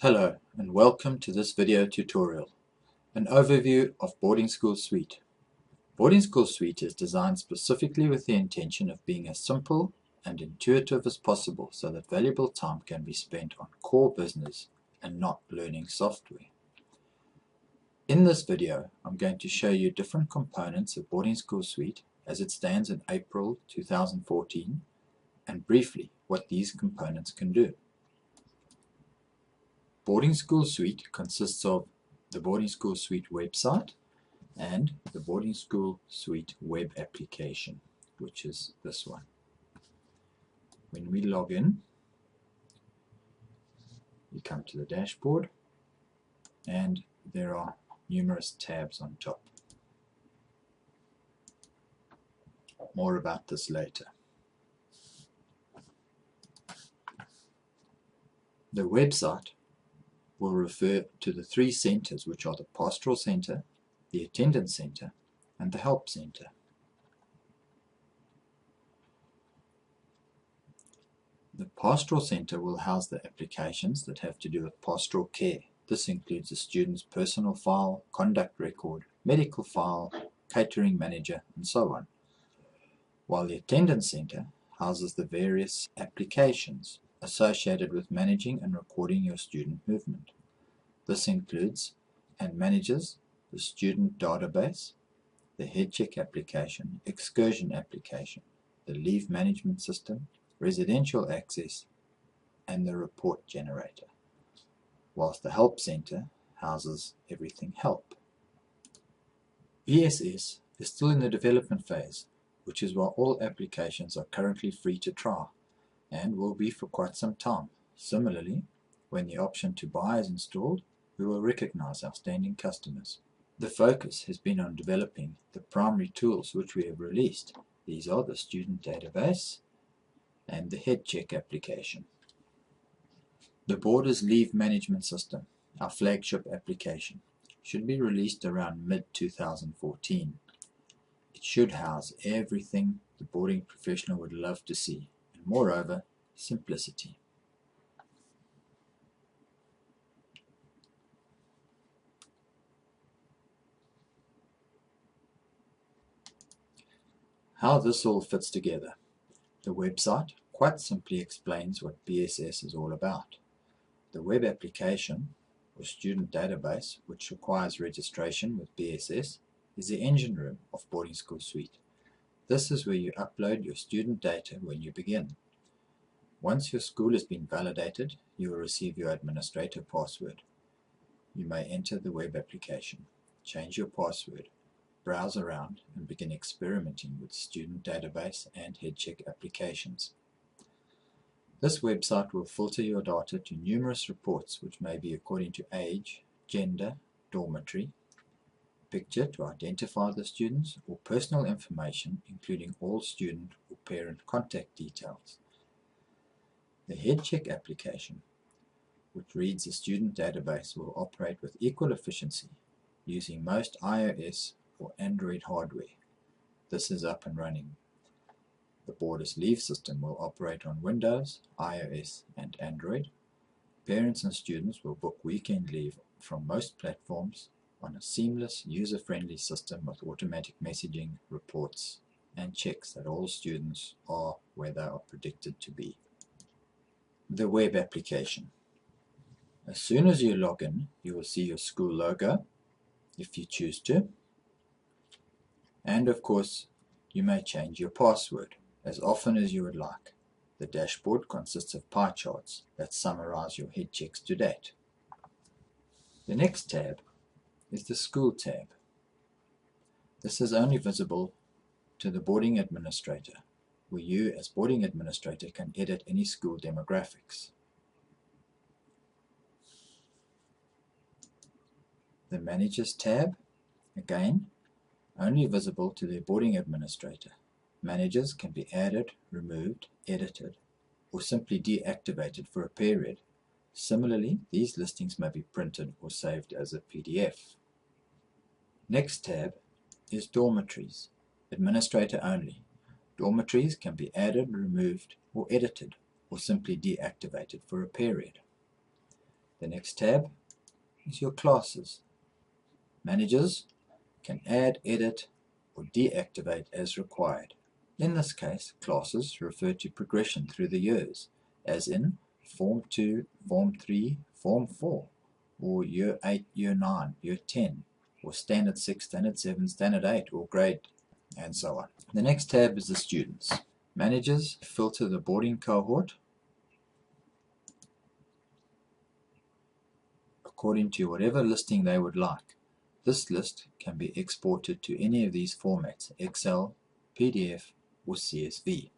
Hello and welcome to this video tutorial, an overview of Boarding School Suite. Boarding School Suite is designed specifically with the intention of being as simple and intuitive as possible so that valuable time can be spent on core business and not learning software. In this video, I'm going to show you different components of Boarding School Suite as it stands in April 2014 and briefly what these components can do. Boarding School Suite consists of the Boarding School Suite website and the Boarding School Suite web application, which is this one. When we log in, you come to the dashboard and there are numerous tabs on top. More about this later. The website will refer to the three centers, which are the Pastoral Center, the Attendance Center, and the Help Center. The Pastoral Center will house the applications that have to do with pastoral care. This includes the student's personal file, conduct record, medical file, catering manager, and so on. While the Attendance Center houses the various applications associated with managing and recording your student movement. This includes and manages the student database, the Headcheck application, excursion application, the leave management system, residential access, and the report generator, whilst the Help Center houses everything help. BSS is still in the development phase, which is why all applications are currently free to try and will be for quite some time. Similarly, when the option to buy is installed, we will recognize outstanding customers. The focus has been on developing the primary tools which we have released. These are the student database and the Headcheck application. The Borders Leave Management System, our flagship application, should be released around mid-2014. It should house everything the boarding professional would love to see, and moreover, simplicity. How this all fits together. The website quite simply explains what BSS is all about. The web application or student database, which requires registration with BSS, is the engine room of Boarding School Suite. This is where you upload your student data when you begin. Once your school has been validated, you will receive your administrator password. You may enter the web application, change your password, browse around and begin experimenting with student database and Headcheck applications. This website will filter your data to numerous reports which may be according to age, gender, dormitory, picture to identify the students, or personal information including all student or parent contact details. The Headcheck application, which reads the student database, will operate with equal efficiency using most iOS or Android hardware. This is up and running. The Borders Leave system will operate on Windows, iOS, and Android. Parents and students will book weekend leave from most platforms on a seamless, user-friendly system with automatic messaging, reports, and checks that all students are where they are predicted to be. The web application. As soon as you log in, you will see your school logo, if you choose to, and of course, you may change your password as often as you would like. The dashboard consists of pie charts that summarize your head checks to date. The next tab is the School tab. This is only visible to the boarding administrator, where you as boarding administrator can edit any school demographics. The Managers tab, again, only visible to the boarding administrator. Managers can be added, removed, edited, or simply deactivated for a period. Similarly, these listings may be printed or saved as a PDF. Next tab is Dormitories, administrator only. Dormitories can be added, removed, or edited, or simply deactivated for a period. The next tab is your classes. Managers can add, edit, or deactivate as required. In this case, classes refer to progression through the years, as in Form 2, Form 3, Form 4, or Year 8, Year 9, Year 10, or Standard 6, Standard 7, Standard 8, or Grade, and so on. The next tab is the students. Managers filter the boarding cohort according to whatever listing they would like. This list can be exported to any of these formats: Excel, PDF, or CSV.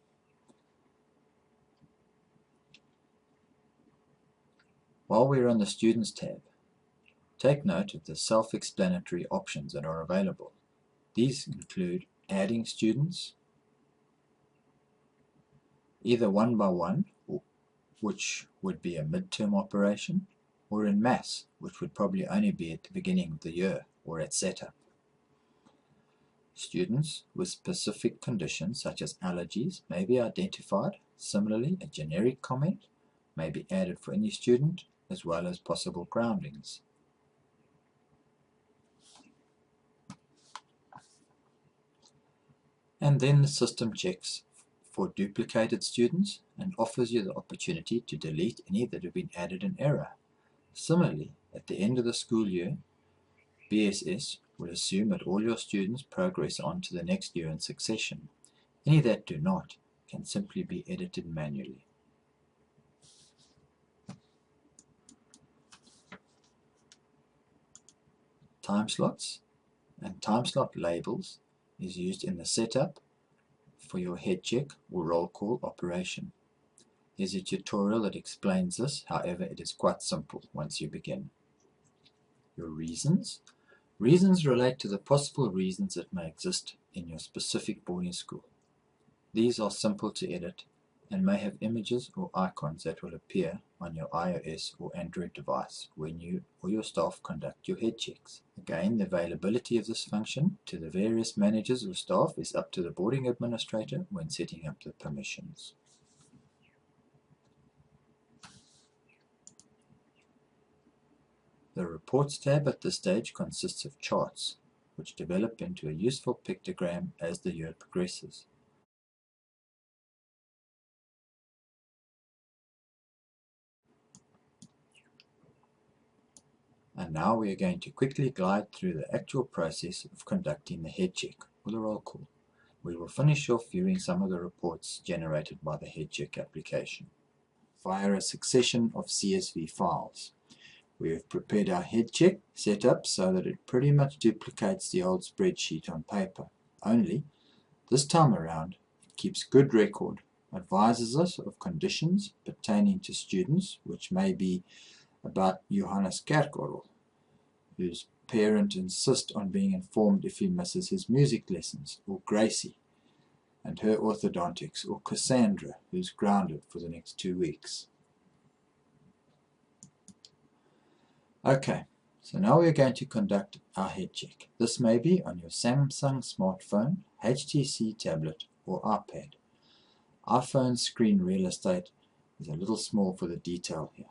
While we're on the Students tab, take note of the self-explanatory options that are available. These include adding students, either one by one, which would be a midterm operation, or in mass, which would probably only be at the beginning of the year or at setup. Students with specific conditions such as allergies may be identified. Similarly, a generic comment may be added for any student, as well as possible groundings. And then the system checks for duplicated students and offers you the opportunity to delete any that have been added in error. Similarly, at the end of the school year, BSS will assume that all your students progress on to the next year in succession. Any that do not can simply be edited manually. Time slots and time slot labels is used in the setup for your head check or roll call operation. There's a tutorial that explains this, however it is quite simple once you begin. Your reasons. Reasons relate to the possible reasons that may exist in your specific boarding school. These are simple to edit and may have images or icons that will appear on your iOS or Android device when you or your staff conduct your head checks. Again, the availability of this function to the various managers or staff is up to the boarding administrator when setting up the permissions. The Reports tab at this stage consists of charts, which develop into a useful pictogram as the year progresses. And now we are going to quickly glide through the actual process of conducting the head check or the roll call. We will finish off viewing some of the reports generated by the Headcheck application via a succession of CSV files. We have prepared our Headcheck setup so that it pretty much duplicates the old spreadsheet on paper. Only, this time around, it keeps good record, advises us of conditions pertaining to students, which may be about Johannes Kerkorrel, whose parent insists on being informed if he misses his music lessons, or Gracie and her orthodontics, or Cassandra, who's grounded for the next 2 weeks. Okay, so now we're going to conduct our head check. This may be on your Samsung smartphone, HTC tablet, or iPad. iPhone's screen real estate is a little small for the detail here.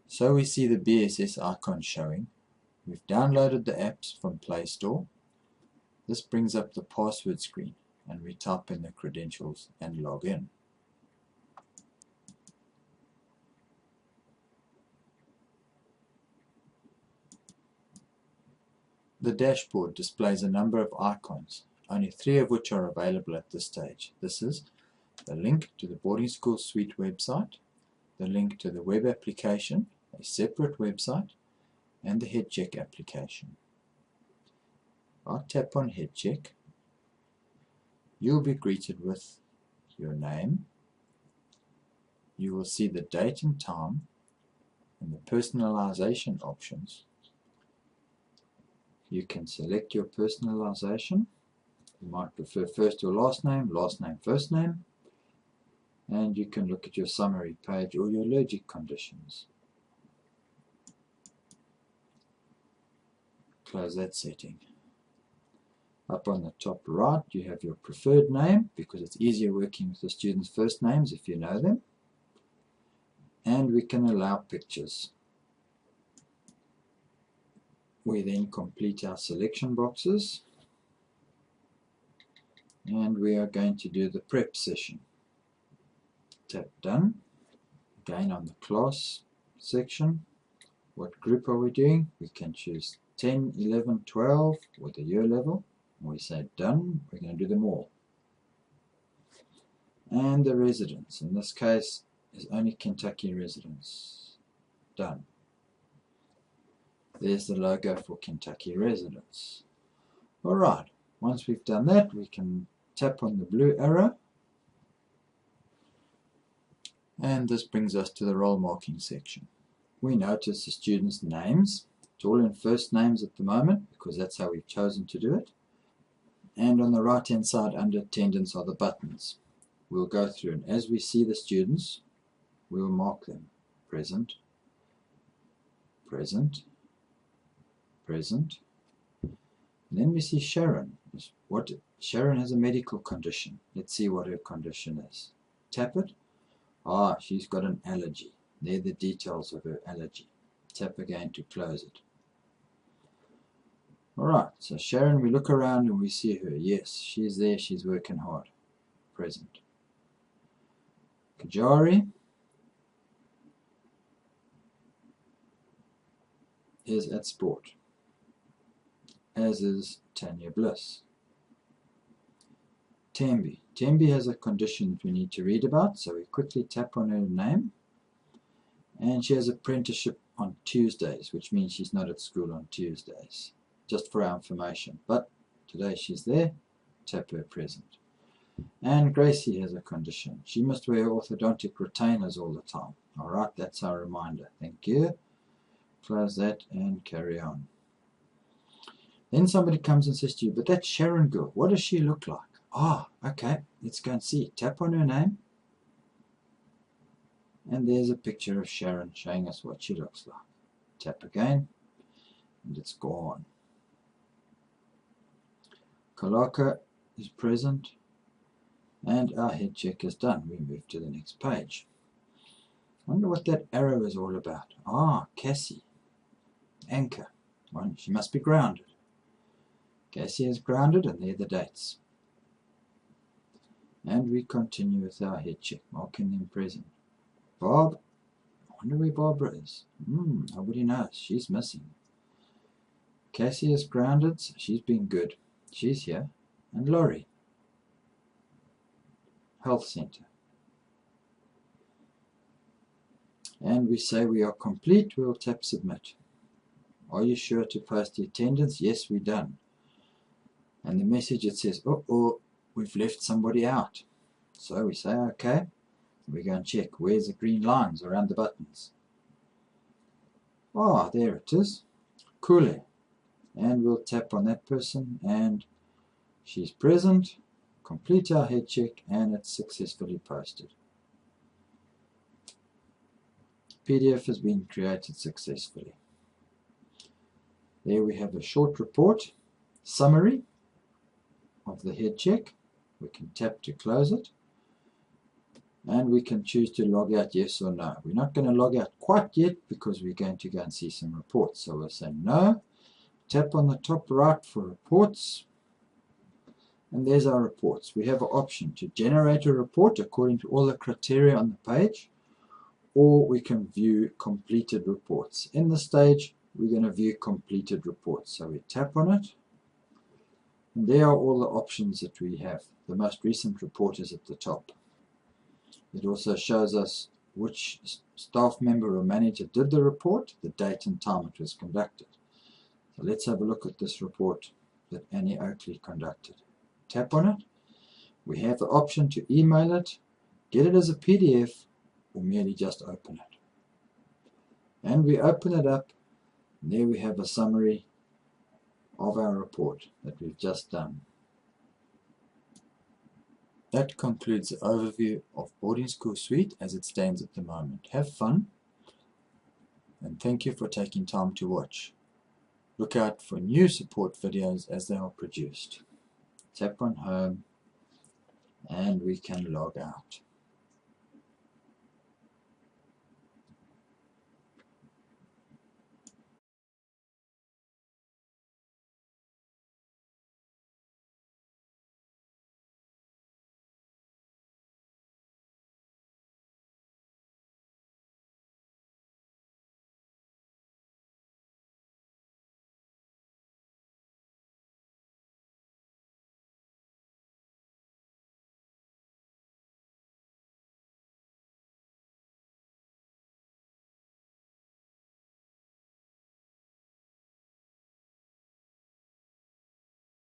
So we see the BSS icon showing. We've downloaded the apps from Play Store. This brings up the password screen and we type in the credentials and log in. The dashboard displays a number of icons, only 3 of which are available at this stage. This is the link to the Boarding School Suite website, the link to the web application, a separate website, and the Headcheck application. I'll tap on Headcheck. You'll be greeted with your name. You will see the date and time and the personalization options. You can select your personalization. You might prefer first or last name, first name. And you can look at your summary page or your allergic conditions. Close that setting. Up on the top right you have your preferred name, because it's easier working with the students' first names if you know them. and we can allow pictures. We then complete our selection boxes, and we are going to do the prep session. Tap done. Again on the class section, what group are we doing? We can choose 10, 11, 12 with the year level. We say done, we're going to do them all. And the residents, in this case, is only Kentucky residents. Done. There's the logo for Kentucky residents. Alright, once we've done that, we can tap on the blue arrow. And this brings us to the role marking section. We notice the students' names. It's all in first names at the moment because that's how we've chosen to do it. And on the right hand side under attendance are the buttons. We'll go through, and as we see the students, we'll mark them. Present, present, present. And then we see Sharon. Sharon has a medical condition. Let's see what her condition is. Tap it. Ah, she's got an allergy. There are the details of her allergy. Tap again to close it. Alright, so Sharon, we look around and we see her. Yes, she's there, she's working hard. Present. Kajari is at sport, as is Tanya Bliss. Tembi has a condition we need to read about, so we quickly tap on her name. And she has apprenticeship on Tuesdays, which means she's not at school on Tuesdays. Just for our information. But today she's there. Tap her present. And Gracie has a condition. She must wear orthodontic retainers all the time. Alright, that's our reminder. Thank you. Close that and carry on. Then somebody comes and says to you, but that's Sharon girl. What does she look like? Ah, okay, let's go and see. Tap on her name. And there's a picture of Sharon showing us what she looks like. Tap again, and it's gone. Kalaka is present, and our head check is done. We move to the next page. I wonder what that arrow is all about. Ah, Cassie. Anchor. Well, she must be grounded. Cassie is grounded, and there are the dates. And we continue with our head check, marking them present. Bob. I wonder where Barbara is. Nobody knows. She's missing. Cassie is grounded, so she's been good. She's here. And Laurie. Health Center. And we say we are complete. We'll tap submit. Are you sure to post the attendance? Yes, we're done. And the message, it says, oh, we've left somebody out. So we say, okay. We go and check. Where's the green lines around the buttons? Ah, there it is. Cool. And we'll tap on that person, and she's present. Complete our head check, and it's successfully posted. PDF has been created successfully. There we have a short report, summary of the head check. We can tap to close it. And we can choose to log out yes or no. We're not going to log out quite yet because we're going to go and see some reports. So we'll say no. Tap on the top right for reports. And there's our reports. We have an option to generate a report according to all the criteria on the page. Or we can view completed reports. In this stage, we're going to view completed reports. So we tap on it. And there are all the options that we have. The most recent report is at the top. It also shows us which staff member or manager did the report, the date and time it was conducted. So let's have a look at this report that Annie Oakley conducted. Tap on it. We have the option to email it, get it as a PDF, or merely just open it. And we open it up, and there we have a summary of our report that we've just done. That concludes the overview of Boarding School Suite as it stands at the moment. Have fun, and thank you for taking time to watch. Look out for new support videos as they are produced. Tap on Home, and we can log out.